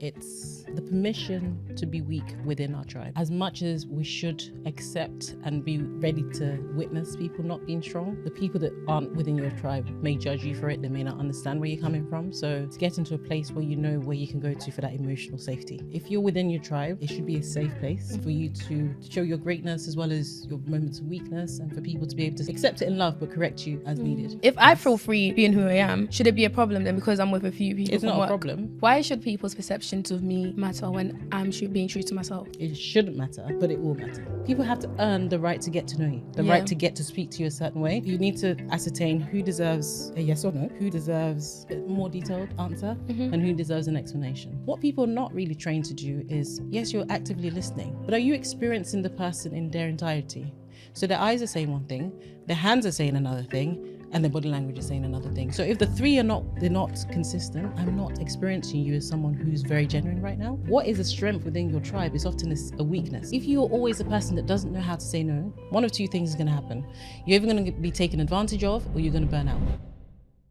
It's the permission to be weak within our tribe. As much as we should accept and be ready to witness people not being strong, the people that aren't within your tribe may judge you for it. They may not understand where you're coming from. So to get into a place where you know where you can go to for that emotional safety. If you're within your tribe, it should be a safe place for you to show your greatness as well as your moments of weakness, and for people to be able to accept it in love but correct you as needed. If I feel free being who I am, should it be a problem then because I'm with a few people? It's from not work? a problem. Why should people's perceptions of me matter when I'm being true to myself? It shouldn't matter, but it will matter. People have to earn the right to get to know you, the right to get to speak to you a certain way. You need to ascertain who deserves a yes or no, who deserves a more detailed answer, and who deserves an explanation. What people are not really trained to do is, yes, you're actively listening, but are you experiencing the person in their entirety? So their eyes are saying one thing, their hands are saying another thing, and their body language is saying another thing. So if the three they're not consistent, I'm not experiencing you as someone who's very genuine right now. What is a strength within your tribe is often a weakness. If you're always a person that doesn't know how to say no, one of two things is going to happen. You're either going to be taken advantage of, or you're going to burn out.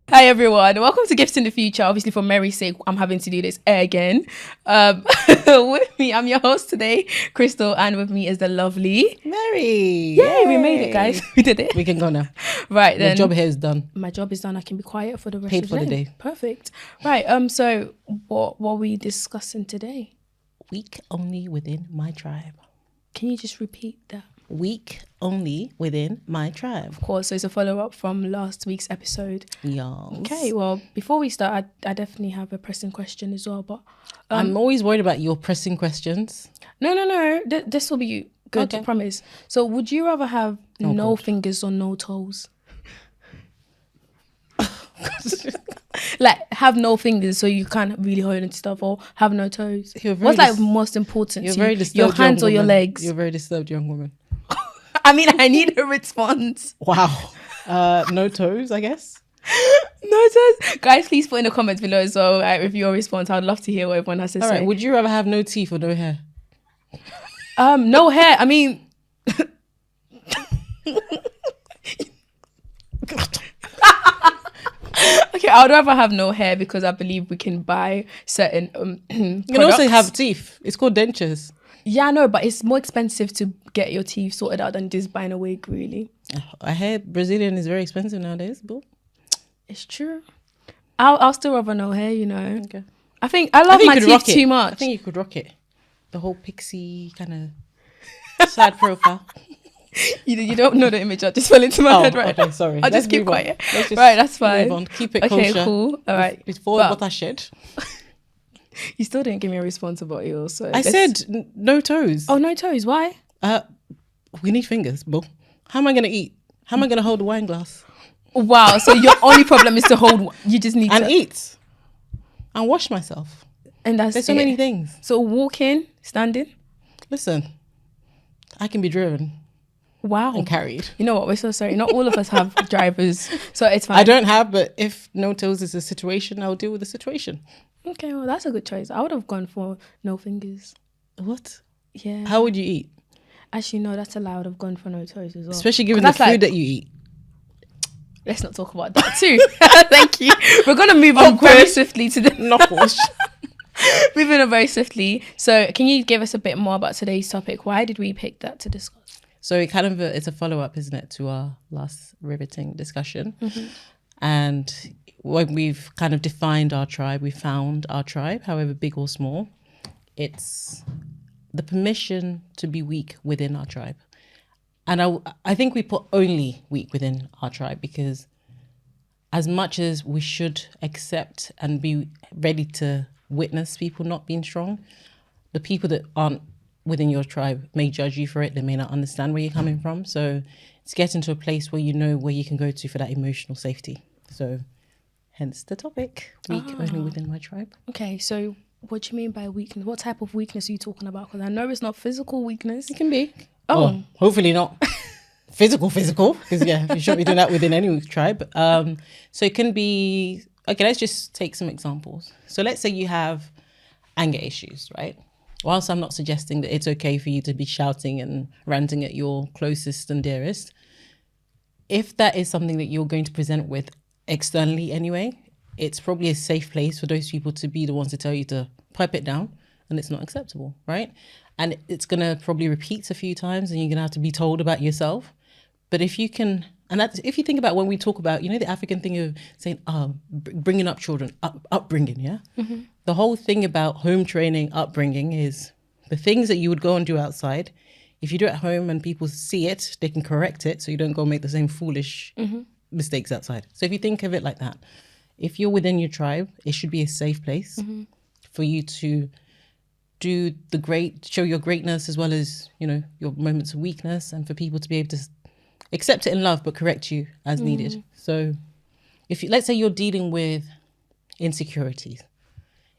Hi everyone, welcome to Gifts in the Future. Obviously for Mary's sake, I'm having to do this again. With me, I'm your host today, Crystal, and with me is the lovely Mary. Yay, we made it, guys. We did it. We can go now. Right then. The job here is done. My job is done. I can be quiet for the rest Paid of for the day. Perfect. Right. So what are we discussing today? Weak only within my tribe. Can you just repeat that? Weak only within my tribe. Of course, so it's a follow-up from last week's episode. Yes. Okay, well, before we start, I definitely have a pressing question as well, but... I'm always worried about your pressing questions. No. This will be good, Okay. I promise. So would you rather have no fingers or no toes? Like, have no fingers so you can't really hold into stuff, or have no toes? What's like most important to you? Your hands or your legs? You're a very disturbed young woman. I mean, I need a response. Wow. No toes, I guess. No toes. Guys, please put in the comments below as well with your response. I'd love to hear what everyone has to All say. right. Would you rather have no teeth or no hair? No hair. I mean... Okay, I would rather have no hair because I believe we can buy certain You can also have teeth. It's called dentures. Yeah, I know, but it's more expensive to get your teeth sorted out than just buying a wig, really. I heard Brazilian is very expensive nowadays, but It's true. I'll still rather no hair, you know. okay. I think I love my teeth too much. I think you could rock it. The whole pixie kind of side profile. You don't know the image that just fell into my head, right? Okay, sorry. I'll Let's just keep move on. quiet. Let's just Right, that's fine. Move on. Keep it Okay, kosher. cool. All right. Before But- watershed. You still didn't give me a response about yours. So I said no toes. Oh, no toes. Why? We need fingers, bro. How am I going to eat? How am I going to hold a wine glass? Wow. So your only problem is to hold. You just need And to eat. And wash myself. And that's There's so it. many things. So walking, standing. Listen, I can be driven Wow. and carried. You know what? We're so sorry. Not all of us have drivers, so it's fine. I don't have, but if no toes is a situation, I'll deal with the situation. Okay, well, that's a good choice. I would have gone for no fingers. What? Yeah. How would you eat? Actually, no, that's allowed. I would have gone for no toes as well. Especially given the 'Cause that's food that you eat. Let's not talk about that too. Thank you. We're going to move on Okay. very swiftly to the... Knuckles. Moving on very swiftly. So can you give us a bit more about today's topic? Why did we pick that to discuss? So it kind of it's a follow-up, isn't it, to our last riveting discussion. And when we've kind of defined our tribe, we found our tribe, however big or small, it's the permission to be weak within our tribe. And I think we put only weak within our tribe because as much as we should accept and be ready to witness people not being strong, the people that aren't within your tribe may judge you for it. They may not understand where you're coming from. So it's getting to a place where you know where you can go to for that emotional safety. So hence the topic, weak only within my tribe. Okay, so what do you mean by weakness? What type of weakness are you talking about? Because I know it's not physical weakness. It can be. Oh. Well, hopefully not physical, because you shouldn't be doing that within any tribe. So it can be, okay, let's just take some examples. So let's say you have anger issues, right? Whilst I'm not suggesting that it's okay for you to be shouting and ranting at your closest and dearest, if that is something that you're going to present with externally anyway, it's probably a safe place for those people to be the ones to tell you to pipe it down, and it's not acceptable, right? And it's going to probably repeat a few times, and you're going to have to be told about yourself. But if you can, and that's, if you think about when we talk about, the African thing of saying, bringing up children, upbringing, yeah? Mm-hmm. The whole thing about home training, upbringing is the things that you would go and do outside. If you do it at home and people see it, they can correct it so you don't go make the same foolish mistakes outside. So if you think of it like that, if you're within your tribe, it should be a safe place for you to show your greatness as well as, your moments of weakness, and for people to be able to accept it in love but correct you as needed. So let's say you're dealing with insecurities.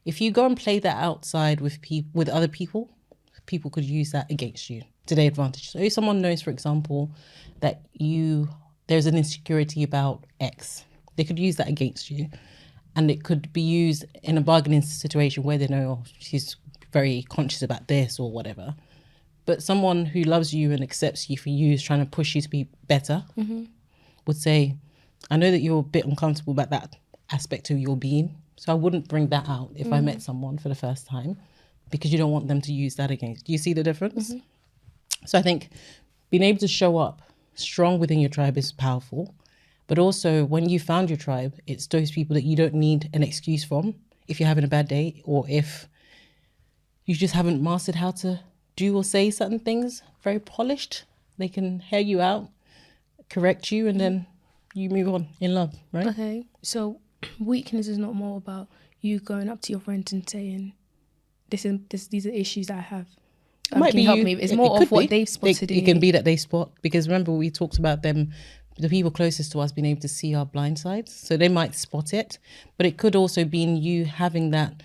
If you go and play that outside with other people could use that against you to their advantage. So if someone knows, for example, that there's an insecurity about X, they could use that against you, and it could be used in a bargaining situation where they know, she's very conscious about this or whatever. But someone who loves you and accepts you for you, is trying to push you to be better, would say, I know that you're a bit uncomfortable about that aspect of your being, so I wouldn't bring that out if I met someone for the first time, because you don't want them to use that against. Do you see the difference? So I think being able to show up strong within your tribe is powerful. But also, when you found your tribe, it's those people that you don't need an excuse from if you're having a bad day, or if you just haven't mastered how to do or say certain things very polished. They can hear you out, correct you, and then you move on in love, right? Okay, so weakness is not more about you going up to your friend and saying, these are issues that I have. Might can be you help you. me? It's more of what they've spotted in you. It can you. be that they spot, because remember we talked about them, the people closest to us being able to see our blind sides. So they might spot it, but it could also be in you having that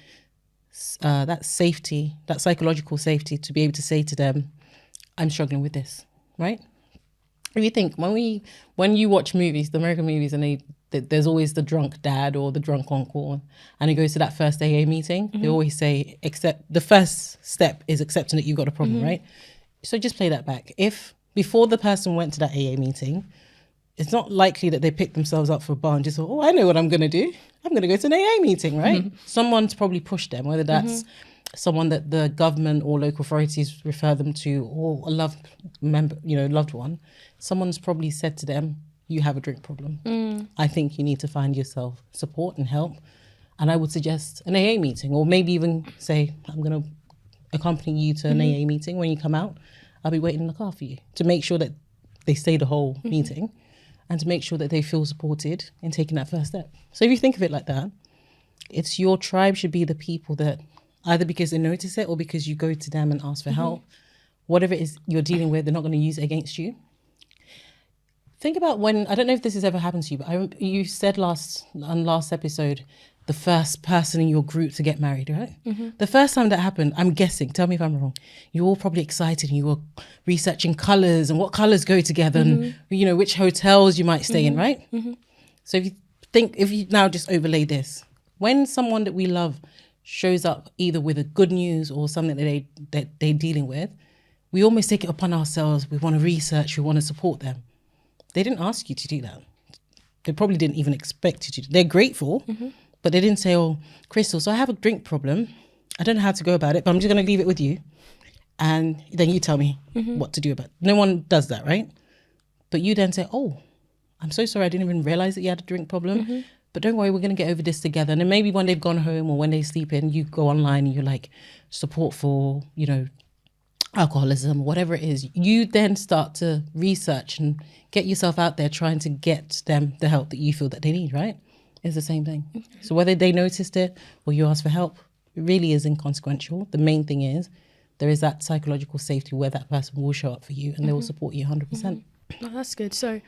safety, that psychological safety, to be able to say to them, I'm struggling with this, right? If you think, when you watch movies, the American movies, and there's always the drunk dad or the drunk uncle, and he goes to that first AA meeting, they always say, the first step is accepting that you've got a problem, right? So just play that back. If before the person went to that AA meeting, it's not likely that they pick themselves up for a bar and just thought, I know what I'm going to do. I'm going to go to an AA meeting, right? Someone's probably pushed them, whether that's someone that the government or local authorities refer them to, or a loved one. Someone's probably said to them, you have a drink problem. I think you need to find yourself support and help. And I would suggest an AA meeting, or maybe even say, I'm going to accompany you to an AA meeting. When you come out, I'll be waiting in the car for you, to make sure that they stay the whole meeting, and to make sure that they feel supported in taking that first step. So if you think of it like that, it's your tribe should be the people that, either because they notice it or because you go to them and ask for help, whatever it is you're dealing with, they're not going to use it against you. Think about when, I don't know if this has ever happened to you, but you said last episode, the first person in your group to get married, right? The first time that happened, I'm guessing, tell me if I'm wrong, you're all probably excited and you were researching colours and what colours go together and, which hotels you might stay in, right? So if you now just overlay this, when someone that we love shows up either with a good news or something that they're dealing with, we almost take it upon ourselves. We want to research, we want to support them. They didn't ask you to do that. They probably didn't even expect you to. They're grateful, but they didn't say, Crystal, so I have a drink problem. I don't know how to go about it, but I'm just going to leave it with you. And then you tell me what to do about it. No one does that, right? But you then say, I'm so sorry, I didn't even realize that you had a drink problem. But don't worry, we're going to get over this together. And then maybe when they've gone home or when they sleep in, you go online and you're like, support for, alcoholism, whatever it is. You then start to research and get yourself out there trying to get them the help that you feel that they need, right? It's the same thing. So whether they noticed it or you ask for help, it really is inconsequential. The main thing is there is that psychological safety where that person will show up for you and they will support you 100%. Oh, that's good. So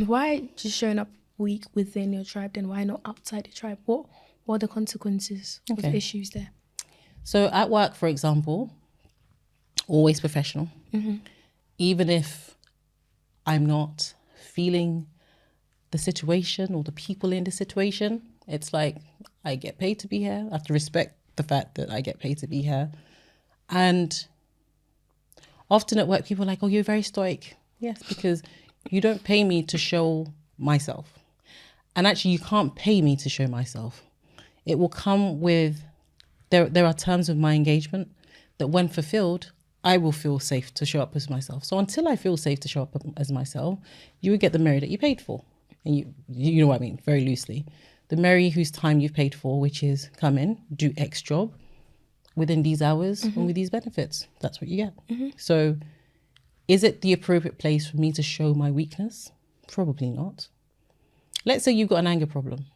why just showing up weak within your tribe, then why not outside the tribe? What are the consequences of issues there? So at work, for example, always professional. Even if I'm not feeling the situation or the people in the situation, it's like, I get paid to be here. I have to respect the fact that I get paid to be here. And often at work, people are like, you're very stoic. Yes, because you don't pay me to show myself. And actually, you can't pay me to show myself. it will come with, there are terms of my engagement that when fulfilled, I will feel safe to show up as myself. So until I feel safe to show up as myself, you would get the Mary that you paid for. And you know what I mean, very loosely. The Mary whose time you've paid for, which is come in, do X job within these hours and with these benefits. That's what you get. So is it the appropriate place for me to show my weakness? Probably not. Let's say you've got an anger problem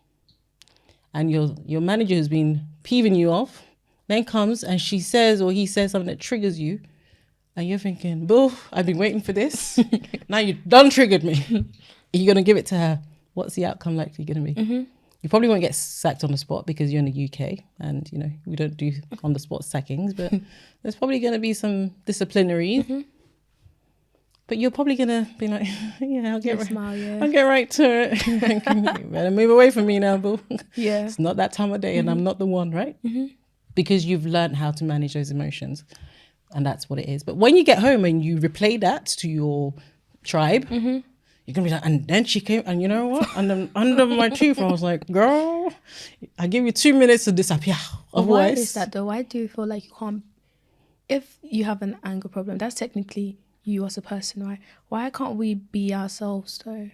and your manager has been peeving you off, then comes and she says or he says something that triggers you, and you're thinking, boo, I've been waiting for this. Now you've done triggered me. You're going to give it to her. What's the outcome likely going to be? You probably won't get sacked on the spot because you're in the UK and, you know, we don't do on the spot sackings, but there's probably going to be some disciplinary. But you're probably going to be like, yeah, I'll get right to it. You better move away from me now, boo. Yeah. It's not that time of day and I'm not the one, right? Because you've learned how to manage those emotions. And that's what it is. But when you get home and you replay that to your tribe, you're going to be like, and then she came, and you know what? And then under my tooth, I was like, girl, I give you 2 minutes to disappear. Why is that though? Why do you feel like you can't, if you have an anger problem, that's technically you as a person, right? Why can't we be ourselves though?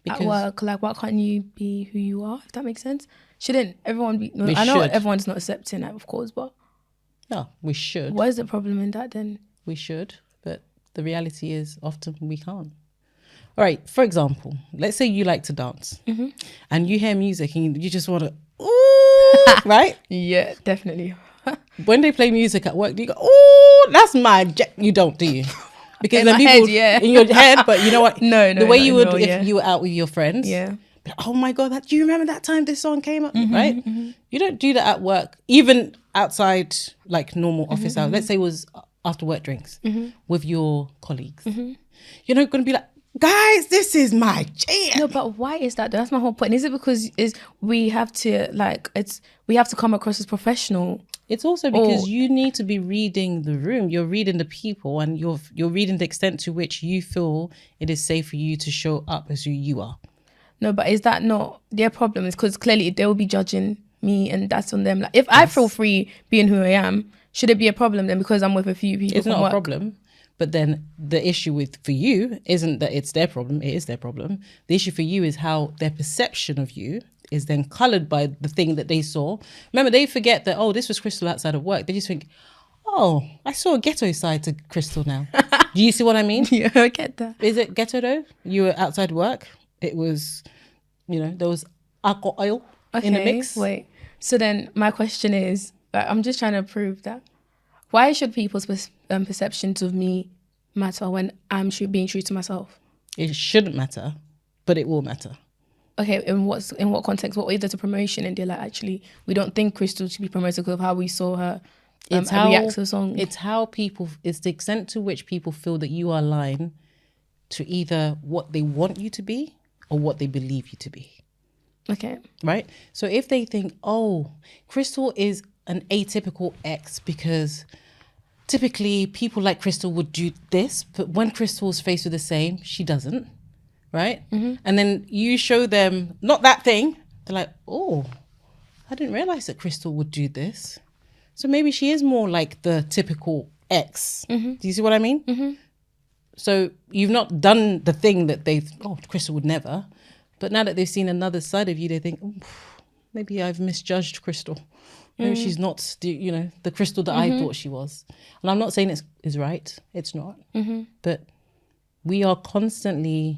Because at work, like why can't you be who you are, if that makes sense? Shouldn't everyone be, no, I know everyone's not accepting that, of course, but no, we should. What is the problem in that then? We should, but the reality is often we can't. All right, for example, let's say you like to dance and you hear music and you just want to, ooh, right? Yeah, definitely. When they play music at work, do you go, ooh, that's my, you don't, do you? Because in then people, head, yeah. in your head, but you know what? No, the way you would if you were out with your friends. Yeah. Oh my God, do you remember that time this song came up, right? You don't do that at work, even outside like normal office hours. Let's say it was after work drinks with your colleagues. You're not going to be like, guys, this is my jam. No, but why is that? That's my whole point. Is it because we have to come across as professional? It's also because you need to be reading the room. You're reading the people, and you're reading the extent to which you feel it is safe for you to show up as who you are. No, but is that not their problem? It's because clearly they will be judging me, and that's on them. Like if I feel free being who I am, should it be a problem then because I'm with a few people? It's not a problem. But then the issue for you isn't that it's their problem. It is their problem. The issue for you is how their perception of you is then coloured by the thing that they saw. Remember, they forget that, this was Crystal outside of work. They just think, I saw a ghetto side to Crystal now. Do you see what I mean? Yeah, I get that. Is it ghetto though? You were outside work. It was, there was alcohol in the mix. Wait. So then my question is, I'm just trying to prove that. Why should people's perceptions of me matter when I'm being true to myself? It shouldn't matter, but it will matter. Okay, in what context? What way there's a promotion and they're like, actually, we don't think Crystal should be promoted because of how we saw her react to the song. It's the extent to which people feel that you are lying to either what they want you to be or what they believe you to be. Okay. Right? So if they think, Crystal is an atypical ex because typically people like Crystal would do this, but when Crystal's faced with the same, she doesn't. Right? And then you show them not that thing. They're like, I didn't realize that Crystal would do this. So maybe she is more like the typical ex. Do you see what I mean? So you've not done the thing that Crystal would never. But now that they've seen another side of you, they think, maybe I've misjudged Crystal. Maybe she's not, the Crystal that I thought she was. And I'm not saying it's right. It's not. But we are constantly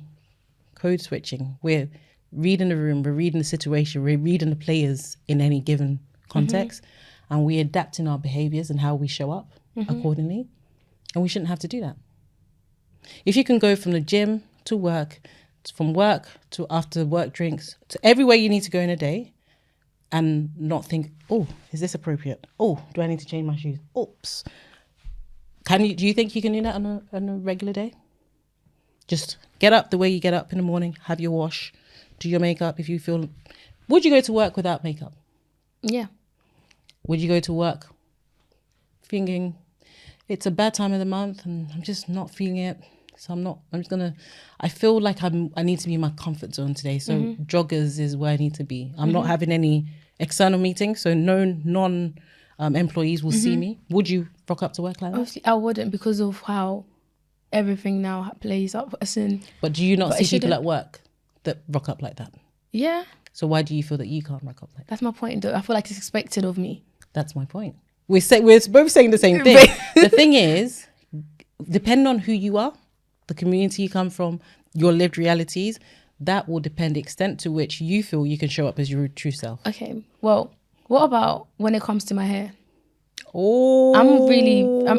code switching. We're reading the room. We're reading the situation. We're reading the players in any given context. And we're adapting our behaviors and how we show up accordingly. And we shouldn't have to do that. If you can go from the gym to work, from work to after work drinks, to everywhere you need to go in a day, and not think, is this appropriate? Do I need to change my shoes? Oops. Do you think you can do that on a regular day? Just get up the way you get up in the morning, have your wash, do your makeup if you feel... Would you go to work without makeup? Yeah. Would you go to work thinking, it's a bad time of the month and I'm just not feeling it, so I feel like I need to be in my comfort zone today, so joggers is where I need to be. I'm not having any external meeting, so no non-employees will see me, would you rock up to work like that? Obviously, I wouldn't, because of how everything now plays up. But do you not see people at work that rock up like that? Yeah. So why do you feel that you can't rock up like that? That's my point, though. I feel like it's expected of me. That's my point. We're both saying the same thing. The thing is, depending on who you are, the community you come from, your lived realities, that will depend the extent to which you feel you can show up as your true self. Okay. Well, what about when it comes to my hair? Oh.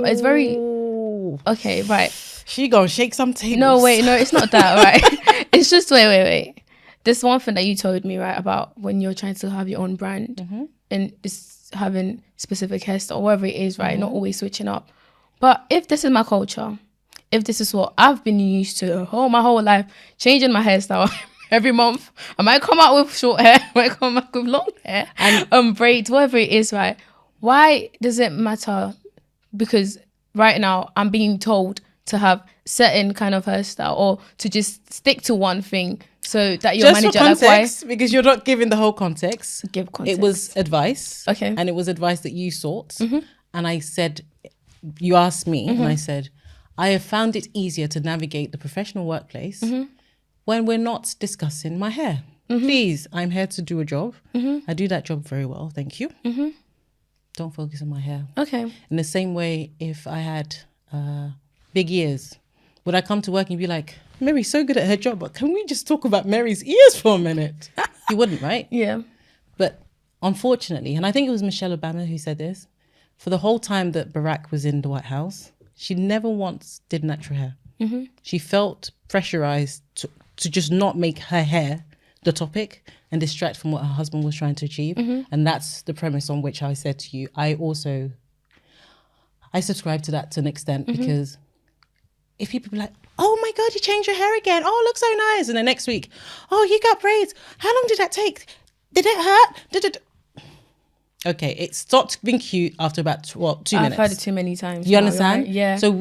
It's very... Okay, right. She gonna shake some tables. No, wait, no, it's not that, right? It's just, wait. This one thing that you told me, right, about when you're trying to have your own brand and it's having specific hairstyle, whatever it is, right, not always switching up. But if this is my culture, if this is what I've been used to my whole life, changing my hairstyle every month, I might come out with short hair, I might come out with long hair, and braids, whatever it is, right? Why does it matter? Because right now I'm being told to have certain kind of hairstyle or to just stick to one thing so that your manager... Just for context, because you're not giving the whole context. Give context. It was advice. Okay. And it was advice that you sought. And I said, you asked me, and I said, I have found it easier to navigate the professional workplace when we're not discussing my hair. Please, I'm here to do a job. I do that job very well, thank you. Don't focus on my hair. Okay. In the same way, if I had big ears, would I come to work and be like, Mary's so good at her job, but can we just talk about Mary's ears for a minute? You wouldn't, right? Yeah. But unfortunately, and I think it was Michelle Obama who said this, for the whole time that Barack was in the White House, she never once did natural hair. She felt pressurized to just not make her hair the topic and distract from what her husband was trying to achieve. And that's the premise on which I said to you, I subscribe to that to an extent, because if people be like, oh my God, you changed your hair again. Oh, it looks so nice. And the next week, oh, you got braids. How long did that take? Did it hurt? Okay, it stopped being cute after about 2 minutes. I've heard it too many times. You understand? Right? Yeah. So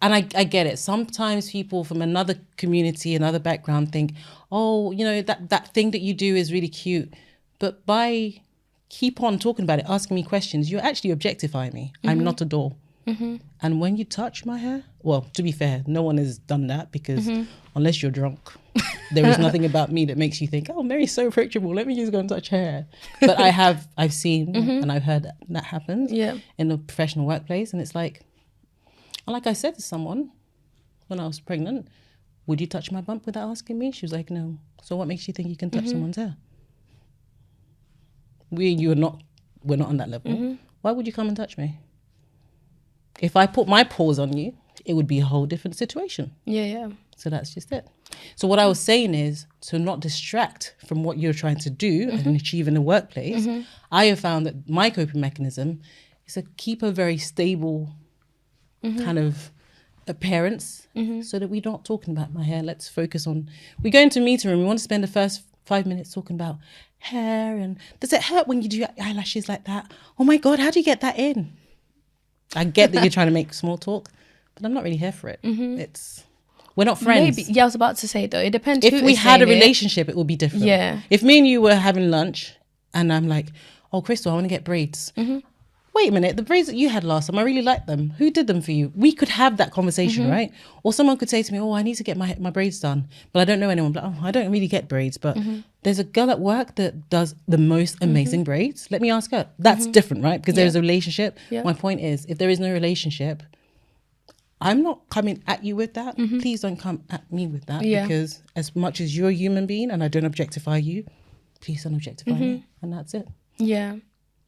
I get it. Sometimes people from another community, another background think, oh, you know, that thing that you do is really cute. But by keep on talking about it, asking me questions, you're actually objectifying me. I'm not a doll. And when you touch my hair, well, to be fair, no one has done that, because unless you're drunk, there is nothing about me that makes you think, oh, Mary's so approachable, let me just go and touch her hair. But I've seen and I've heard that happens in the professional workplace. And it's like I said to someone when I was pregnant, would you touch my bump without asking me? She was like, no. So what makes you think you can touch someone's hair? We're not on that level. Why would you come and touch me? If I put my paws on you, it would be a whole different situation. Yeah. So that's just it. So what I was saying is to not distract from what you're trying to do and achieve in the workplace. I have found that my coping mechanism is to keep a very stable kind of appearance so that we're not talking about my hair. Let's focus on, we go into a meeting room, we want to spend the first 5 minutes talking about hair and does it hurt when you do eyelashes like that? Oh my God, how do you get that in? I get that you're trying to make small talk, but I'm not really here for it. We're not friends. Maybe. Yeah, I was about to say though, it depends. If we had a relationship, it would be different. Yeah. If me and you were having lunch and I'm like, oh, Crystal, I want to get braids. Wait a minute, the braids that you had last time, I really like them. Who did them for you? We could have that conversation, right? Or someone could say to me, oh, I need to get my braids done, but I don't know anyone. But I don't really get braids, but there's a girl at work that does the most amazing braids. Let me ask her. That's different, right? Because there's a relationship. My point is, if there is no relationship, I'm not coming at you with that. Please don't come at me with that, because as much as you're a human being and I don't objectify you, please don't objectify me. And that's it. Yeah.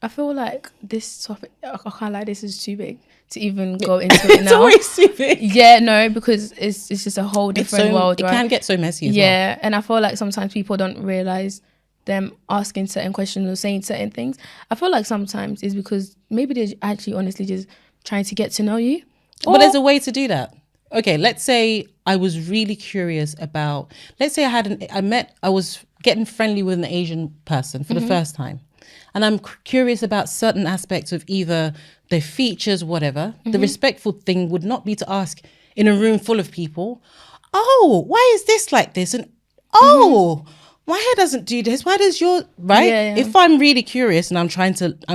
I feel like this topic, I can't lie, this is too big to even go into it now. It's always too big. Yeah, no, because it's just a whole different world, right? It can get so messy as well. Yeah, and I feel like sometimes people don't realise them asking certain questions or saying certain things. I feel like sometimes it's because maybe they're actually honestly just trying to get to know you. But there's a way to do that. Okay, let's say I was really curious about, let's say I was getting friendly with an Asian person for the first time. And I'm curious about certain aspects of either their features, whatever. The respectful thing would not be to ask in a room full of people, oh, why is this like this? And my hair doesn't do this. Why does your, right? Yeah. If I'm really curious and I'm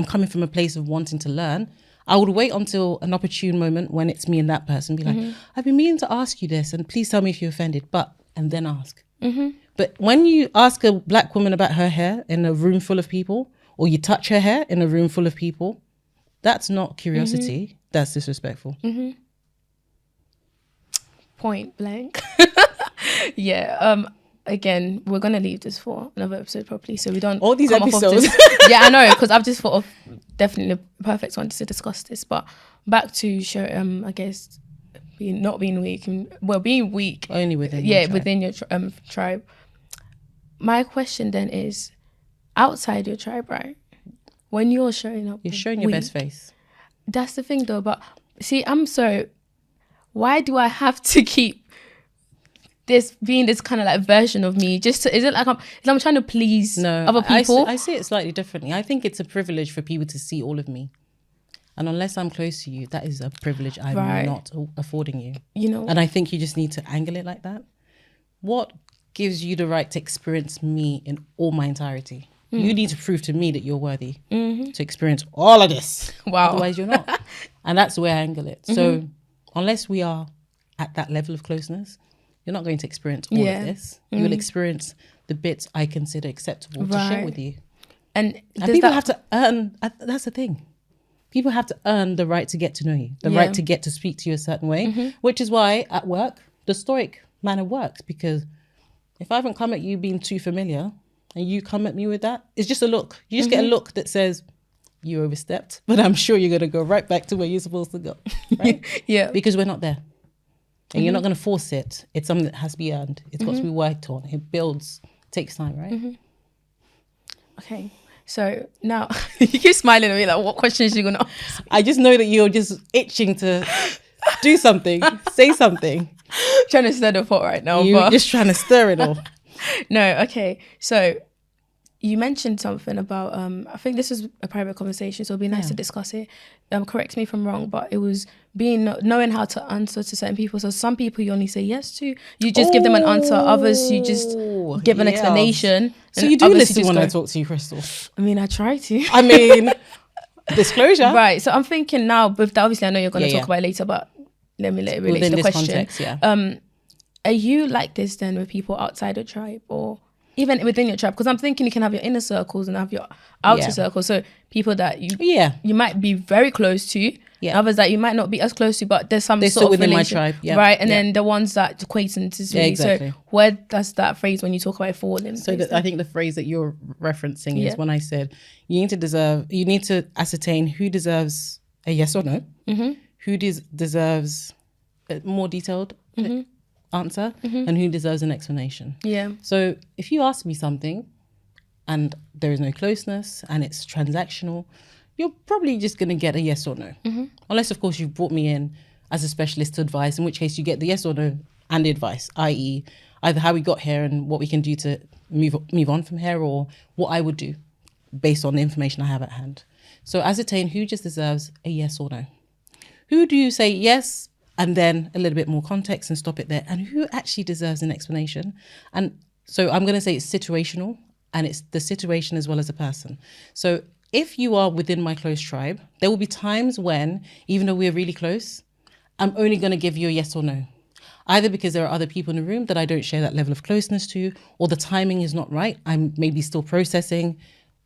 coming from a place of wanting to learn, I would wait until an opportune moment when it's me and that person, be like, I've been meaning to ask you this and please tell me if you're offended, and then ask. But when you ask a black woman about her hair in a room full of people, or you touch her hair in a room full of people, that's not curiosity. That's disrespectful. Point blank. Yeah. Again, we're gonna leave this for another episode properly, so we don't all these come episodes. Off of this. Yeah, I know, because I've just thought of definitely the perfect one to discuss this. But back to show, I guess being weak, being weak only within within your tribe. My question then is, outside your tribe, right? When you're showing up, you're showing your best face. That's the thing, though. But see, why do I have to keep this being this kind of like version of me? Is it like I'm trying to please other people? I see it slightly differently. I think it's a privilege for people to see all of me. And unless I'm close to you, that is a privilege I'm not affording you. You know? And I think you just need to angle it like that. What gives you the right to experience me in all my entirety? You need to prove to me that you're worthy to experience all of this. Wow. Otherwise you're not. And that's the way I angle it. So unless we are at that level of closeness, you're not going to experience all of this. You will experience the bits I consider acceptable to share with you. And people have to earn, that's the thing. People have to earn the right to get to know you, the right to get to speak to you a certain way, which is why at work, the stoic manner works, because if I haven't come at you being too familiar and you come at me with that, it's just a look. You just get a look that says, you overstepped, but I'm sure you're going to go right back to where you're supposed to go. Right? Yeah. Because we're not there. And you're not going to force it. It's something that has to be earned. It's got to be worked on. It builds, takes time, right? Okay. So now you keep smiling at me like, what questions are you going to ask? I just know that you're just itching to do something, say something. Trying to stir the pot right now. You're just trying to stir it all. No, okay. So you mentioned something about, I think this is a private conversation, so it'll be nice to discuss it. Correct me if I'm wrong, but it was knowing how to answer to certain people. So some people you only say yes to. You just give them an answer. Others, you just give an explanation. So you do listen when I talk to you, Crystal? I mean, I try to. I mean, disclosure. Right. So I'm thinking now, with that, obviously I know you're going to talk about it later, but let me relate to the question. Context, are you like this then with people outside the tribe, or even within your tribe? Because I'm thinking you can have your inner circles and have your outer circles. So people that you might be very close to, others that you might not be as close to, but there's some sort of within relation, my tribe, right? And then the ones that acquaintances, really. Exactly. So where does that phrase when you talk about it fall in? So I think the phrase that you're referencing is when I said you need to ascertain who deserves a yes or no, who deserves a more detailed answer, and who deserves an explanation. So if you ask me something and there is no closeness and it's transactional, you're probably just going to get a yes or no. Unless, of course, you've brought me in as a specialist to advise, in which case you get the yes or no and the advice, i.e. either how we got here and what we can do to move on from here, or what I would do based on the information I have at hand. So ascertain who just deserves a yes or no. Who do you say yes, and then a little bit more context and stop it there, and who actually deserves an explanation? And so I'm going to say it's situational, and it's the situation as well as a person. So if you are within my close tribe, there will be times when, even though we're really close, I'm only going to give you a yes or no. Either because there are other people in the room that I don't share that level of closeness to, or the timing is not right. I'm maybe still processing,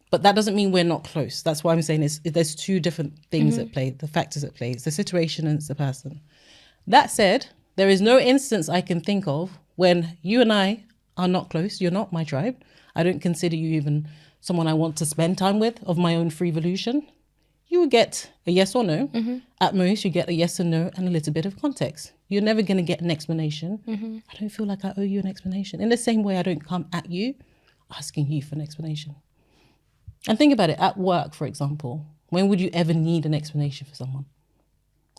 but that doesn't mean we're not close. That's why I'm saying there's two different things at play, the factors at play. It's the situation and it's the person. That said, there is no instance I can think of when you and I are not close. You're not my tribe. I don't consider you even someone I want to spend time with of my own free volition. You would get a yes or no. At most, you get a yes or no and a little bit of context. You're never going to get an explanation. I don't feel like I owe you an explanation. In the same way, I don't come at you asking you for an explanation. And think about it. At work, for example, when would you ever need an explanation for someone?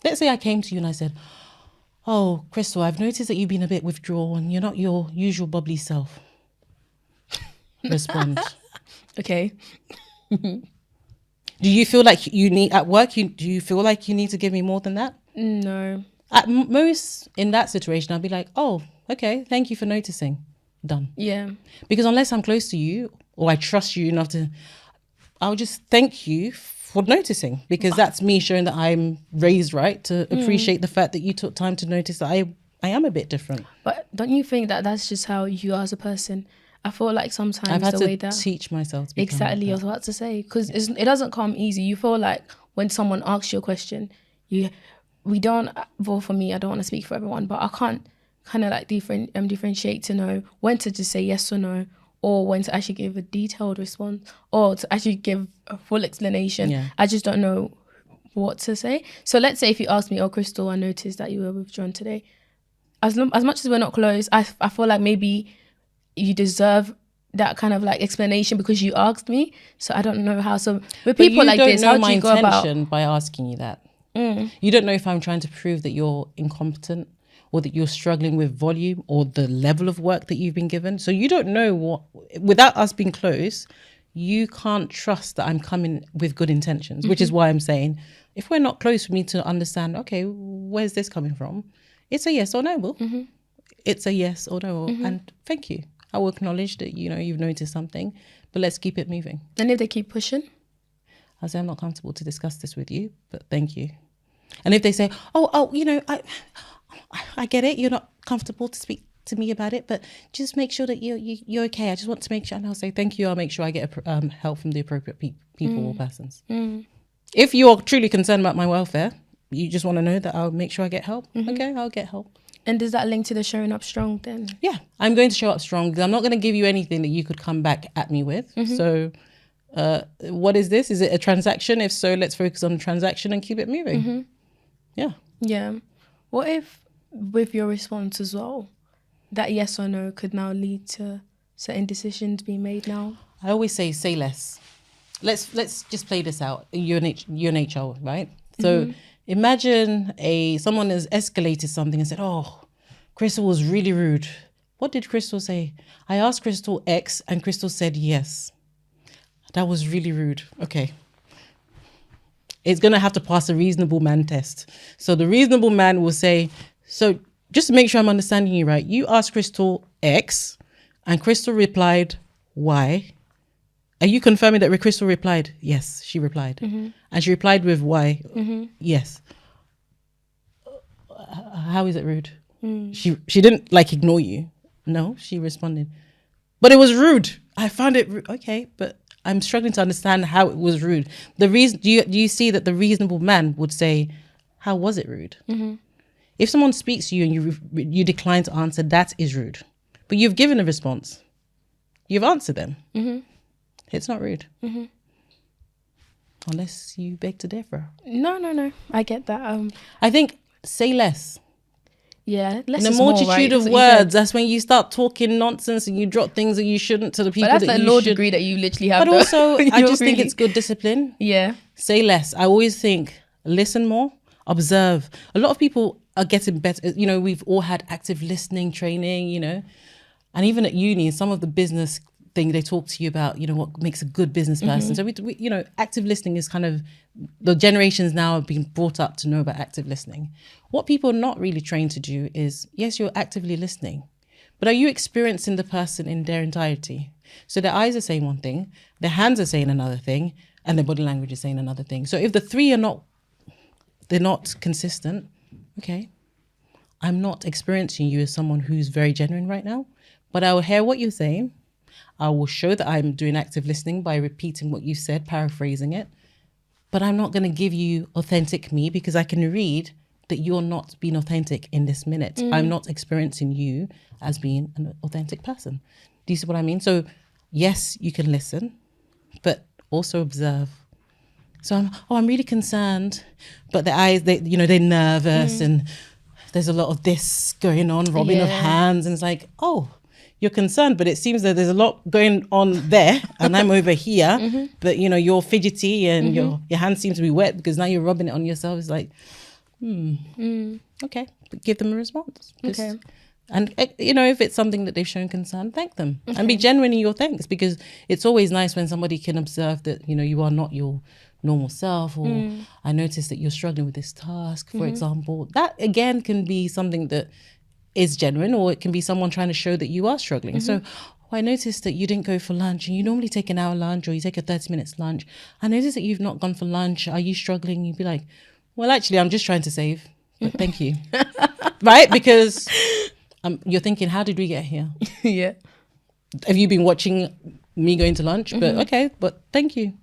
Let's say I came to you and I said, oh, Crystal, I've noticed that you've been a bit withdrawn. You're not your usual bubbly self. Respond. Okay. Do you feel like you need, at work, do you feel like you need to give me more than that? No. At most, in that situation, I'll be like, oh, okay, thank you for noticing. Done. Yeah. Because unless I'm close to you or I trust you enough to, I'll just thank you for noticing, because that's me showing that I'm raised right to appreciate the fact that you took time to notice that I am a bit different. But don't you think that that's just how you are as a person? I feel like sometimes I've had the to way that teach myself to become exactly, like I was about to say, because it doesn't come easy. You feel like when someone asks you a question, we don't. Well, for me, I don't want to speak for everyone, but I can't kind of like differentiate to know when to just say yes or no, or when to actually give a detailed response, or to actually give a full explanation. Yeah. I just don't know what to say. So let's say if you ask me, "Oh, Crystal, I noticed that you were withdrawn today." As much as we're not close, I feel like maybe you deserve that kind of like explanation because you asked me. So I don't know how. So with people like this, how do you go about? You don't know my intention by asking you that. You don't know if I'm trying to prove that you're incompetent or that you're struggling with volume or the level of work that you've been given. So you don't know what, without us being close, you can't trust that I'm coming with good intentions, which is why I'm saying, if we're not close for me to understand, okay, where's this coming from? It's a yes or no, Will. It's a yes or no. And thank you. I will acknowledge that, you've noticed something, but let's keep it moving. And if they keep pushing? I'll say, I'm not comfortable to discuss this with you, but thank you. And if they say, I get it, you're not comfortable to speak to me about it, but just make sure that you're okay. I just want to make sure, and I'll say, thank you. I'll make sure I get help from the appropriate people or persons. If you're truly concerned about my welfare, you just want to know that I'll make sure I get help. Okay, I'll get help. And does that link to the showing up strong then? Yeah, I'm going to show up strong because I'm not going to give you anything that you could come back at me with. So what is this? Is it a transaction? If so, let's focus on the transaction and keep it moving. Yeah. Yeah. What if with your response as well, that yes or no could now lead to certain decisions being made now? I always say less. Let's just play this out. You're an HR, right? So imagine someone has escalated something and said, "Oh, Crystal was really rude." What did Crystal say? I asked Crystal X and Crystal said yes. That was really rude. Okay. It's going to have to pass a reasonable man test. So the reasonable man will say, so just to make sure I'm understanding you right, you asked Crystal X and Crystal replied Y. Are you confirming that Crystal replied? Yes, she replied. And she replied with Y. Yes. How is it rude? She didn't ignore you. No, she responded. But it was rude. I found it rude. Okay, but I'm struggling to understand how it was rude. The reason, do you see that the reasonable man would say, how was it rude? If someone speaks to you and you decline to answer, that is rude. But you've given a response. You've answered them. It's not rude. Unless you beg to differ. No. I get that. I think say less. Yeah, less in a is multitude more, right? of words, that's when you start talking nonsense and you drop things that you shouldn't to the people but that's that a you law should. Degree that you literally have. But also, I just think really... it's good discipline. Yeah. Say less. I always think listen more, observe. A lot of people are getting better. We've all had active listening training, and even at uni, some of the business thing they talk to you about, what makes a good business person. So we active listening is kind of, the generations now have been brought up to know about active listening. What people are not really trained to do is, yes, you're actively listening, but are you experiencing the person in their entirety? So their eyes are saying one thing, their hands are saying another thing, and their body language is saying another thing. So if the three they're not consistent, okay, I'm not experiencing you as someone who's very genuine right now, but I will hear what you're saying. I will show that I'm doing active listening by repeating what you said, paraphrasing it. But I'm not going to give you authentic me because I can read that you're not being authentic in this minute. I'm not experiencing you as being an authentic person. Do you see what I mean? So yes, you can listen, but also observe. So I'm really concerned, but the eyes, they're nervous and there's a lot of this going on, rubbing of hands. And it's like, oh, you're concerned, but it seems that there's a lot going on there and I'm over here, but you're fidgety and your hands seem to be wet because now you're rubbing it on yourself. It's like, okay, but give them a response. Okay. And if it's something that they've shown concern, thank them and be genuine in your thanks, because it's always nice when somebody can observe that, you are not your normal self, or I noticed that you're struggling with this task, for example. That again can be something that is genuine, or it can be someone trying to show that you are struggling. So I noticed that you didn't go for lunch, and you normally take an hour lunch or you take a 30 minutes lunch. I noticed that you've not gone for lunch. Are you struggling? You'd be like, well, actually, I'm just trying to save, but thank you. Right? Because you're thinking, how did we get here? Yeah. Have you been watching me going to lunch? But okay, but thank you.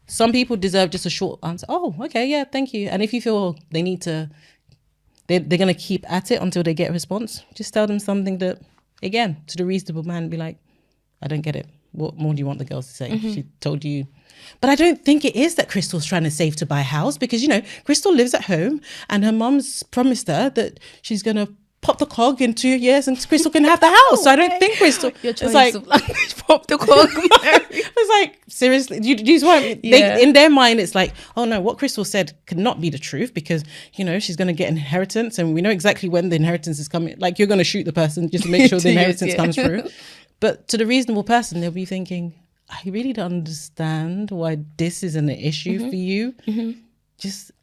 Some people deserve just a short answer. Oh, okay, yeah, thank you. And if you feel they need to, they're going to keep at it until they get a response, just tell them something that, again, to the reasonable man, be like, I don't get it. What more do you want the girls to say? She told you. But I don't think it is that Crystal's trying to save to buy a house, because, you know, Crystal lives at home and her mum's promised her that she's going to pop the cog in 2 years and Crystal can have the house. So I don't think Crystal... Your choice of language, pop the cog. It's like, seriously, do you want... They, in their mind, it's like, oh no, what Crystal said could not be the truth, because, you know, she's going to get inheritance and we know exactly when the inheritance is coming. Like, you're going to shoot the person just to make sure the inheritance comes through. But to the reasonable person, they'll be thinking, I really don't understand why this is an issue for you.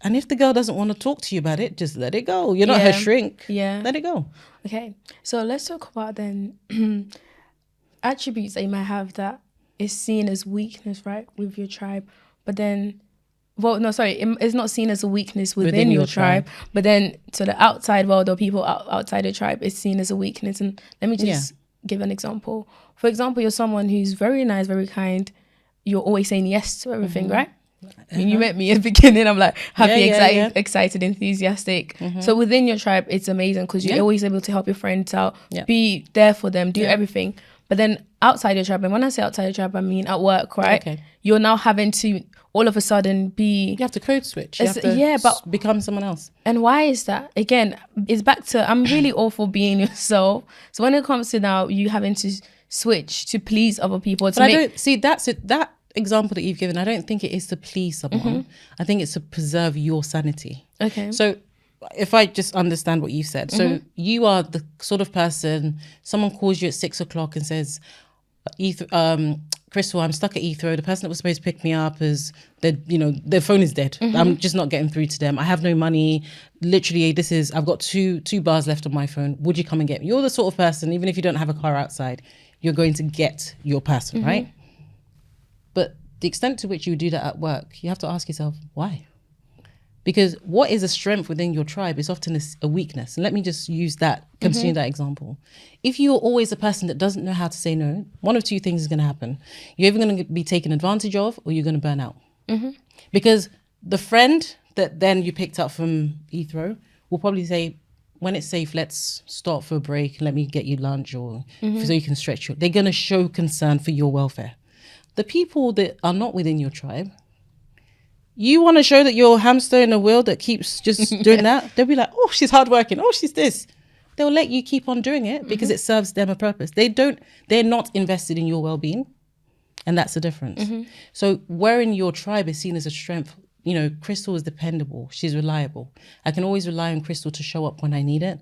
And if the girl doesn't want to talk to you about it, just let it go. You're not her shrink. Yeah. Let it go. Okay. So let's talk about then attributes that you might have that is seen as weakness, right, with your tribe. But then, well, no, sorry, it's not seen as a weakness within your tribe. But then to the outside world or people outside the tribe, it's seen as a weakness. And let me just give an example. For example, you're someone who's very nice, very kind. You're always saying yes to everything, right? When you met me at the beginning, I'm like happy, excited, enthusiastic. So within your tribe, it's amazing because you're always able to help your friends out, be there for them, do everything. But then outside your tribe, and when I say outside your tribe, I mean at work, right? Okay. You're now having to all of a sudden be... You have to code switch. You have to but become someone else. And why is that? Again, it's back to, I'm really all for being yourself. So when it comes to now, you having to switch to please other people. But I don't see, that's it. That example that you've given, I don't think it is to please someone. I think it's to preserve your sanity. Okay. So if I just understand what you said, so you are the sort of person, someone calls you at 6 o'clock and says, Crystal, I'm stuck at Heathrow. The person that was supposed to pick me up is, their phone is dead. I'm just not getting through to them. I have no money. Literally, I've got two bars left on my phone. Would you come and get me? You're the sort of person, even if you don't have a car outside, you're going to get your person, right? But the extent to which you do that at work, you have to ask yourself, why? Because what is a strength within your tribe is often a weakness. And let me just use that, continue that example. If you're always a person that doesn't know how to say no, one of two things is going to happen. You're either going to be taken advantage of or you're going to burn out. Because the friend that then you picked up from Heathrow will probably say, when it's safe, let's stop for a break. Let me get you lunch or so you can stretch your... They're going to show concern for your welfare. The people that are not within your tribe, you want to show that you're a hamster in a wheel that keeps just doing that. They'll be like, oh, she's hardworking. Oh, she's this. They'll let you keep on doing it because it serves them a purpose. They're not invested in your well-being. And that's the difference. So where in your tribe is seen as a strength, Crystal is dependable. She's reliable. I can always rely on Crystal to show up when I need it.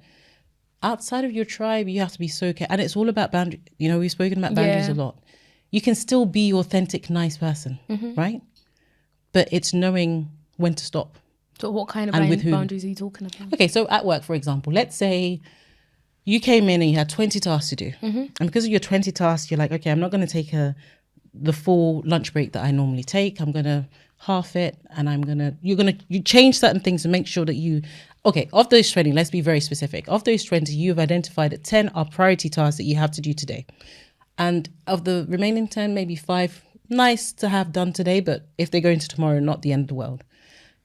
Outside of your tribe, you have to be so careful. And it's all about boundaries. We've spoken about boundaries a lot. You can still be your authentic, nice person, right? But it's knowing when to stop. So what kind of boundaries are you talking about? Okay, so at work, for example, let's say you came in and you had 20 tasks to do. And because of your 20 tasks, you're like, okay, I'm not going to take the full lunch break that I normally take. I'm going to half it and you change certain things to make sure that of those 20, let's be very specific. Of those 20, you've identified that 10 are priority tasks that you have to do today. And of the remaining 10, maybe 5, nice to have done today, but if they go into tomorrow, not the end of the world.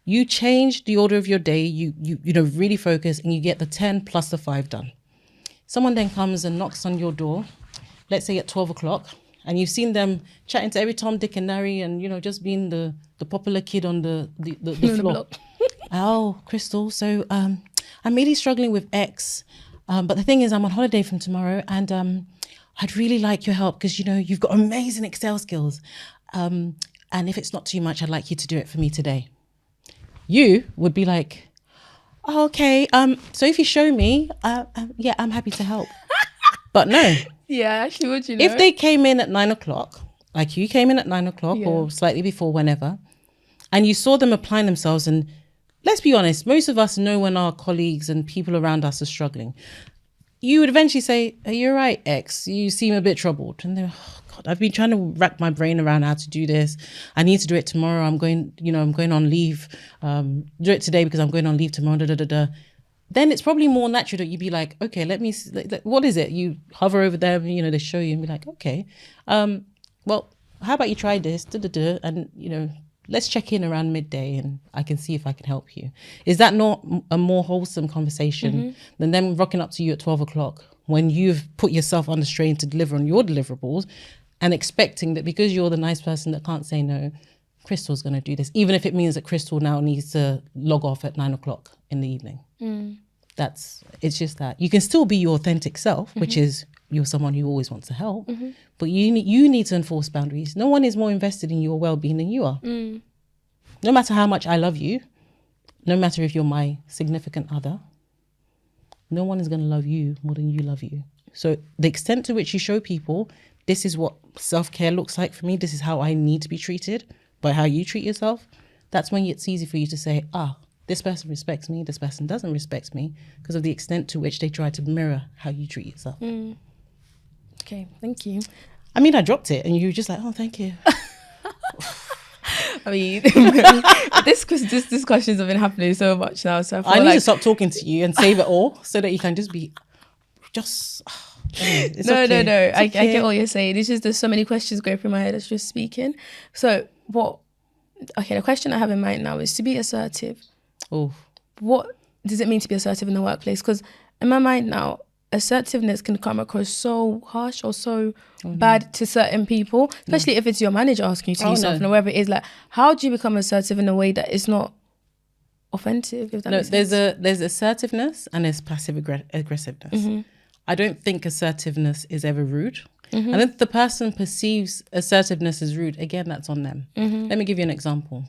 You change the order of your day, you really focus, and you get the 10 plus the 5 done. Someone then comes and knocks on your door, let's say at 12 o'clock, and you've seen them chatting to every Tom, Dick and Harry and, just being the popular kid on the floor. Oh, Crystal, so I'm really struggling with X, but the thing is I'm on holiday from tomorrow and I'd really like your help because, you've got amazing Excel skills. And if it's not too much, I'd like you to do it for me today. You would be like, oh, okay. So if you show me, I'm happy to help. But no. Yeah, actually, would you If they came in at 9 o'clock, like you came in at 9 o'clock or slightly before, whenever, and you saw them applying themselves, and let's be honest, most of us know when our colleagues and people around us are struggling. you would eventually say, "Are you all right, X? You seem a bit troubled." And they're, "Oh God, I've been trying to rack my brain around how to do this. I need to do it tomorrow. I'm going on leave. Do it today because I'm going on leave tomorrow." Da, da, da, da. Then it's probably more natural that you'd be like, "Okay, let me. What is it?" You hover over them, they show you and be like, "Okay, well, how about you try this? Da, da, da, and let's check in around midday and I can see if I can help you." Is that not a more wholesome conversation than them rocking up to you at 12 o'clock when you've put yourself under strain to deliver on your deliverables and expecting that because you're the nice person that can't say no, Crystal's going to do this, even if it means that Crystal now needs to log off at 9 o'clock in the evening. It's just that you can still be your authentic self, which is you're someone who always wants to help, but you need to enforce boundaries. No one is more invested in your well-being than you are. No matter how much I love you, no matter if you're my significant other, no one is going to love you more than you love you. So the extent to which you show people, this is what self-care looks like for me, this is how I need to be treated by how you treat yourself, that's when it's easy for you to say, this person respects me, this person doesn't respect me, because of the extent to which they try to mirror how you treat yourself. Okay, thank you. I mean, I dropped it and you were just like, "Oh, thank you." I mean, this discussions have been happening so much now, so I need to stop talking to you and save it all so that you can just be it's no, okay. no. I get what you're saying. It's just there's so many questions going through my head as you're speaking. So the question I have in mind now is to be assertive. Oh, what does it mean to be assertive in the workplace? Because in my mind now, assertiveness can come across so harsh or so bad to certain people, especially if it's your manager asking you to do something or whatever it is. Like, how do you become assertive in a way that is not offensive? If that makes sense? There's assertiveness and there's passive aggressiveness. I don't think assertiveness is ever rude. And if the person perceives assertiveness as rude, again, that's on them. Let me give you an example.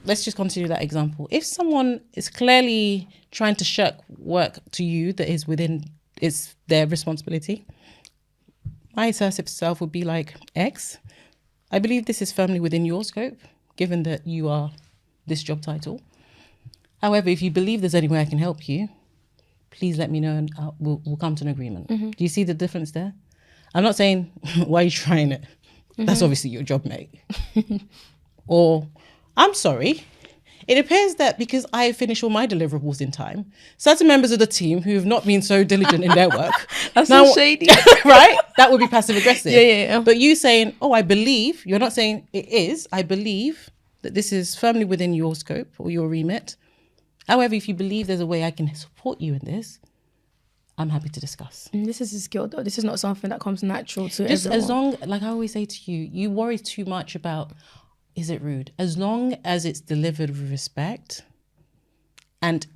Let's just continue that example. If someone is clearly trying to shirk work to you that is within their responsibility, my assertive self would be like, "X, I believe this is firmly within your scope, given that you are this job title. However, if you believe there's any way I can help you, please let me know and we'll come to an agreement." Do you see the difference there? I'm not saying, "Why are you trying it?" That's obviously your job, mate. Or, "I'm sorry, it appears that because I finish all my deliverables in time, certain members of the team who have not been so diligent in their work." That's now, so shady. Right? That would be passive aggressive. Yeah. But you saying, "Oh, I believe," you're not saying it is, "I believe that this is firmly within your scope or your remit. However, if you believe there's a way I can support you in this, I'm happy to discuss." And this is a skill though. This is not something that comes natural to just everyone. As long, like I always say to you, you worry too much about, is it rude? As long as it's delivered with respect, and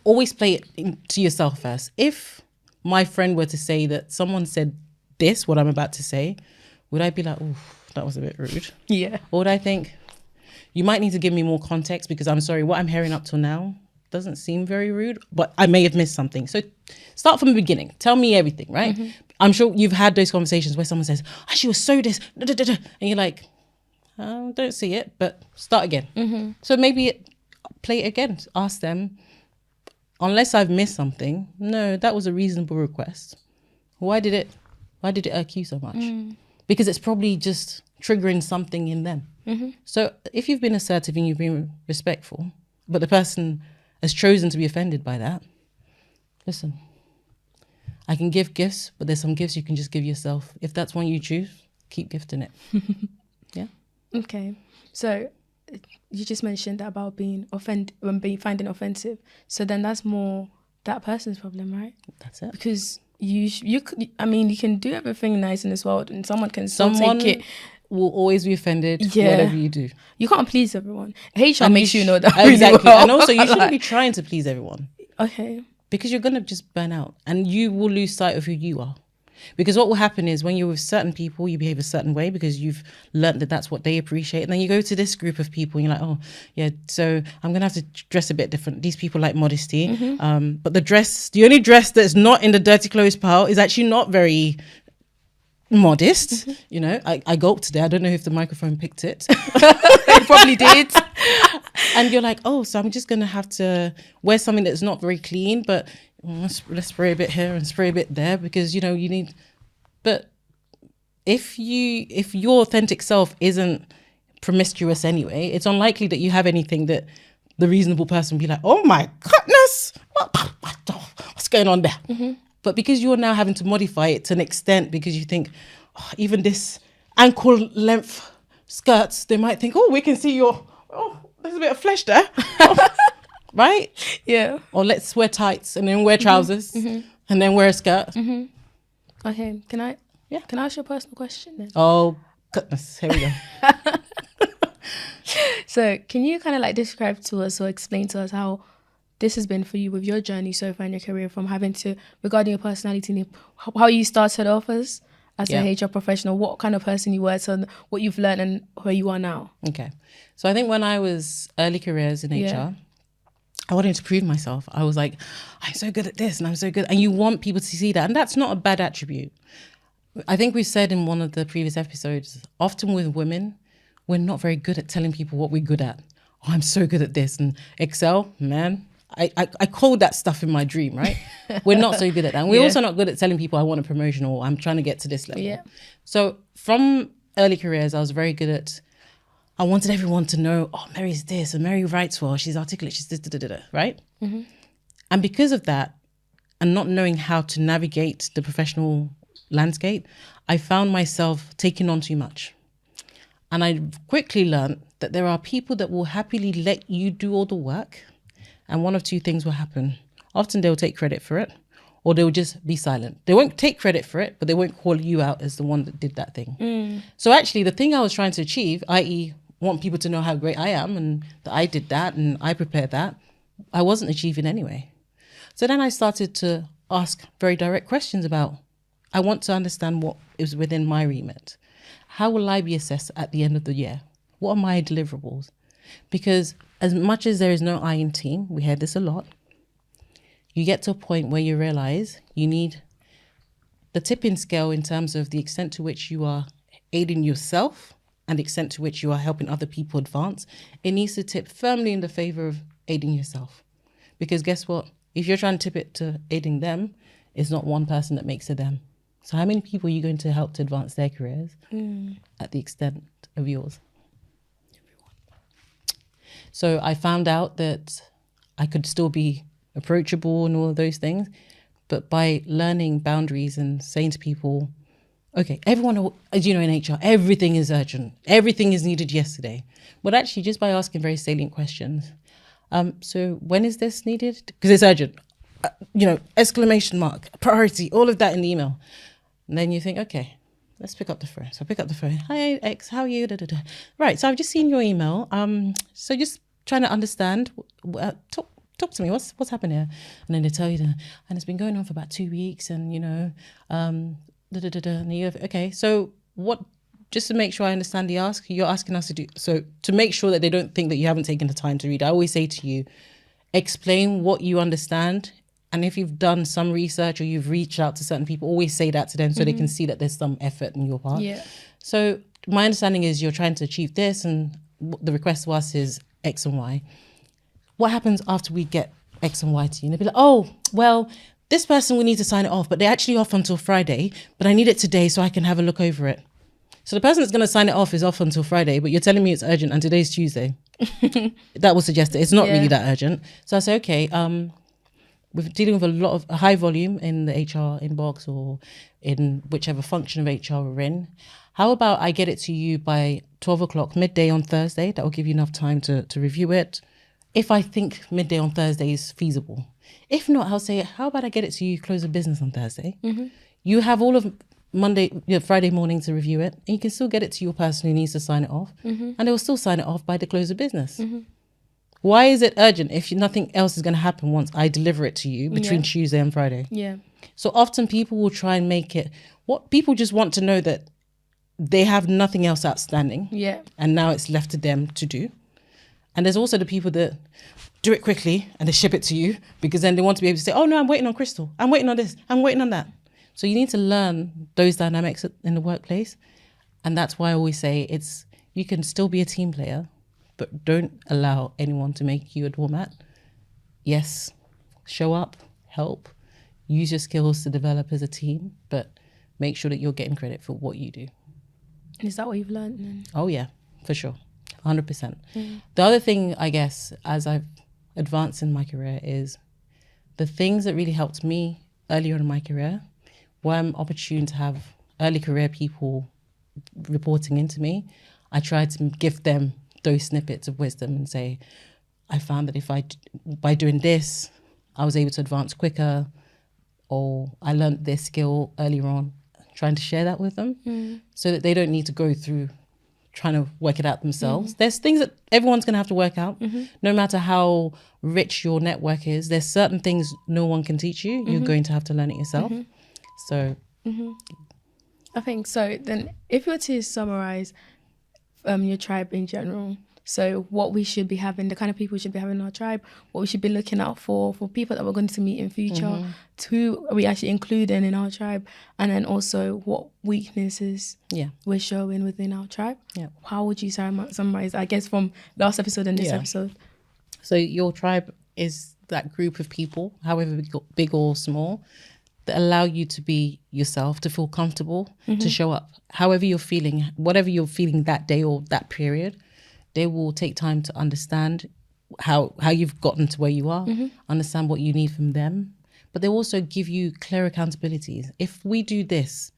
always play it to yourself first. If my friend were to say that someone said this, what I'm about to say, would I be like, "Oh, that was a bit rude"? Yeah. Or would I think, you might need to give me more context because I'm sorry, what I'm hearing up till now doesn't seem very rude, but I may have missed something. So start from the beginning. Tell me everything, right? I'm sure you've had those conversations where someone says, "She was so this," and you're like, "Don't see it," but start again. So maybe play it again. Ask them, unless I've missed something, "No, that was a reasonable request. Why did it irk you so much?" Because it's probably just triggering something in them. So if you've been assertive and you've been respectful, but the person has chosen to be offended by that, listen, I can give gifts, but there's some gifts you can just give yourself. If that's one you choose, keep gifting it. Yeah. Okay. So you just mentioned that about being finding offensive. So then that's more that person's problem, right? That's it. Because you can do everything nice in this world and someone can still take it. Will always be offended whatever you do. You can't please everyone. HR makes you know that exactly. Really well. And also you shouldn't be trying to please everyone. Okay. Because you're going to just burn out and you will lose sight of who you are. Because what will happen is when you're with certain people, you behave a certain way because you've learned that that's what they appreciate. And then you go to this group of people and you're like, "Oh, yeah, so I'm going to have to dress a bit different. These people like modesty." But the only dress that's not in the dirty clothes pile is actually not very modest. You know, I gulped today. I don't know if the microphone picked it. It probably did. And you're like, oh, so I'm just going to have to wear something that's not very clean, but let's spray a bit here and spray a bit there because, you know, you need. But if your authentic self isn't promiscuous anyway, it's unlikely that you have anything that the reasonable person will be like, oh my goodness, what's going on there? Mm-hmm. But because you're now having to modify it to an extent because you think, oh, even this ankle length skirts, they might think, oh, we can see there's a bit of flesh there. Right? Yeah. Or let's wear tights and then wear trousers and then wear a skirt. Mm-hmm. Okay, can I Yeah. Can I ask you a personal question then? Oh, goodness. Here we go. So can you kind of like describe to us or explain to us how this has been for you with your journey so far in your career, from having to, regarding your personality, how you started off as a HR professional, what kind of person you were, so what you've learned and where you are now? Okay. So I think when I was early careers in HR, I wanted to prove myself. I was like, I'm so good at this and I'm so good. And you want people to see that. And that's not a bad attribute. I think we said in one of the previous episodes, often with women, we're not very good at telling people what we're good at. Oh, I'm so good at this. And Excel, man, I code that stuff in my dream, right? We're not so good at that. And we're also not good at telling people I want a promotion or I'm trying to get to this level. Yeah. So from early careers, I was very good at, I wanted everyone to know, oh, Mary's this and Mary writes well, she's articulate, she's this, right? Mm-hmm. And because of that, and not knowing how to navigate the professional landscape, I found myself taking on too much. And I quickly learned that there are people that will happily let you do all the work, and one of two things will happen. Often they'll take credit for it, or they'll just be silent. They won't take credit for it, but they won't call you out as the one that did that thing. Mm. So actually the thing I was trying to achieve, i.e. want people to know how great I am and that I did that and I prepared that, I wasn't achieving anyway. So then I started to ask very direct questions about, I want to understand what is within my remit. How will I be assessed at the end of the year? What are my deliverables? Because as much as there is no I in team, we hear this a lot, you get to a point where you realize you need the tipping scale in terms of the extent to which you are aiding yourself and the extent to which you are helping other people advance. It needs to tip firmly in the favor of aiding yourself. Because guess what? If you're trying to tip it to aiding them, it's not one person that makes it them. So how many people are you going to help to advance their careers at the extent of yours? So I found out that I could still be approachable and all of those things, but by learning boundaries and saying to people, okay, everyone, as you know, in HR, everything is urgent. Everything is needed yesterday. But actually, just by asking very salient questions. So when is this needed? Because it's urgent. Exclamation mark, priority, all of that in the email. And then you think, okay, let's pick up the phone. So I pick up the phone. Hi, X, how are you? Da, da, da. Right, so I've just seen your email. So just trying to understand, talk to me, what's happened here? And then they tell you, and it's been going on for about 2 weeks and, and you have, okay, so what, just to make sure I understand the ask, you're asking us to do, so to make sure that they don't think that you haven't taken the time to read, I always say to you, explain what you understand. And if you've done some research or you've reached out to certain people, always say that to them so they can see that there's some effort on your part. Yeah. So my understanding is you're trying to achieve this and the request to us is X and Y. What happens after we get X and Y to you? And they'll be like, oh, well, this person, we need to sign it off, but they're actually off until Friday, but I need it today so I can have a look over it. So the person that's going to sign it off is off until Friday, but you're telling me it's urgent and today's Tuesday. That will suggest that it's not really that urgent. So I say, okay, we're dealing with a high volume in the HR inbox or in whichever function of HR we're in. How about I get it to you by 12 o'clock, midday on Thursday? That will give you enough time to review it. If I think midday on Thursday is feasible. If not, I'll say, how about I get it to you close of business on Thursday? Mm-hmm. You have all of Friday morning to review it, and you can still get it to your person who needs to sign it off, and they will still sign it off by the close of business. Mm-hmm. Why is it urgent if nothing else is going to happen once I deliver it to you between Tuesday and Friday? Yeah. So often people will try and make it, what people just want to know that they have nothing else outstanding. Yeah. And now it's left to them to do. And there's also the people that do it quickly and they ship it to you because then they want to be able to say, oh no, I'm waiting on Crystal. I'm waiting on this. I'm waiting on that. So you need to learn those dynamics in the workplace. And that's why I always say you can still be a team player, but don't allow anyone to make you a doormat. Yes, show up, help, use your skills to develop as a team, but make sure that you're getting credit for what you do. Is that what you've learned then? Oh yeah, for sure. 100%. The other thing, I guess, as I've advanced in my career is the things that really helped me earlier in my career, where I'm opportune to have early career people reporting into me, I tried to give them those snippets of wisdom and say, I found that by doing this, I was able to advance quicker, or I learned this skill earlier on, trying to share that with them so that they don't need to go through trying to work it out themselves. There's things that everyone's going to have to work out, no matter how rich your network is. There's certain things no one can teach you. You're going to have to learn it yourself. So I think so. Then if you were to summarize your tribe in general, so what we should be having, the kind of people we should be having in our tribe, what we should be looking out for people that we're going to meet in future, who are we actually including in our tribe, and then also what weaknesses we're showing within our tribe. How would you summarize, I guess, from last episode and this episode? So your tribe is that group of people, however big or small, that allow you to be yourself, to feel comfortable, to show up however you're feeling, whatever you're feeling that day or that period. They will take time to understand how you've gotten to where you are, understand what you need from them. But they also give you clear accountabilities. If we do this,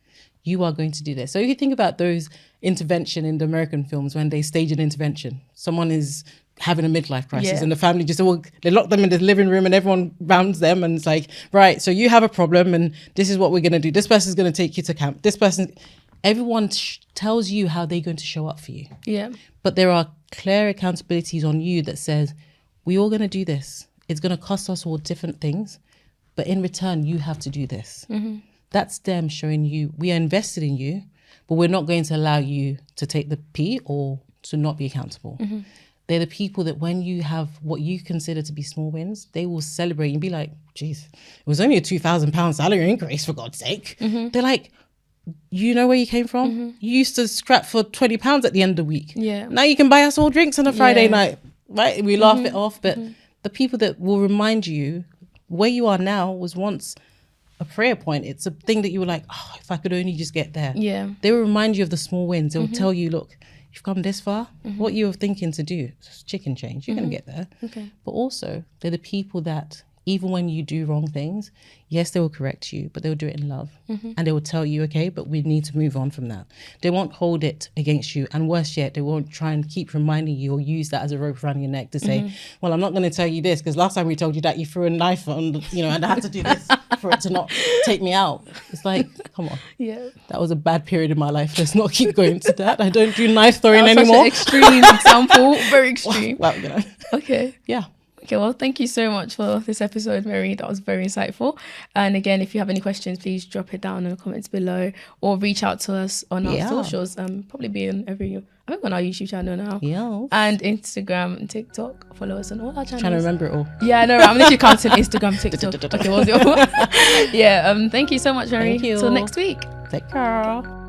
you are going to do this. So if you think about those intervention in the American films, when they stage an intervention, someone is having a midlife crisis and the family they lock them in the living room and everyone rounds them and it's like, right, so you have a problem and this is what we're going to do. This person's going to take you to camp. Everyone tells you how they're going to show up for you. Yeah. But there are clear accountabilities on you that says, we're all going to do this. It's going to cost us all different things, but in return, you have to do this. That's them showing you, we are invested in you, but we're not going to allow you to take the P or to not be accountable. They're the people that when you have what you consider to be small wins, they will celebrate and be like, geez, it was only a £2,000 salary increase, for God's sake. They're like, you know where you came from? You used to scrap for £20 at the end of the week. Now you can buy us all drinks on a Friday night, right? We laugh it off, but the people that will remind you where you are now was once a prayer point. It's a thing that you were like, oh, if I could only just get there. They will remind you of the small wins. They will tell you, look, you've come this far. What you're thinking to do, it's chicken change. You're going to get there. But also, they're the people that even when you do wrong things, yes, they will correct you, but they'll do it in love. And they will tell you, okay, but we need to move on from that. They won't hold it against you. And worse yet, they won't try and keep reminding you or use that as a rope around your neck to say, well, I'm not going to tell you this because last time we told you that you threw a knife on, and I had to do this for it to not take me out. It's like, come on. That was a bad period in my life. Let's not keep going to that. I don't do knife throwing anymore. Such an extreme example. Very extreme. Well, Okay. Yeah. Okay, well, thank you so much for this episode, Mary. That was very insightful. And again, if you have any questions, please drop it down in the comments below or reach out to us on our socials. Probably be on on our YouTube channel now. And Instagram and TikTok. Follow us on all our channels. Trying to remember it all. Yeah, no, I'm literally counting Instagram, TikTok. Okay, we'll do. Thank you so much, Mary. Thank you. Till next week. Take care.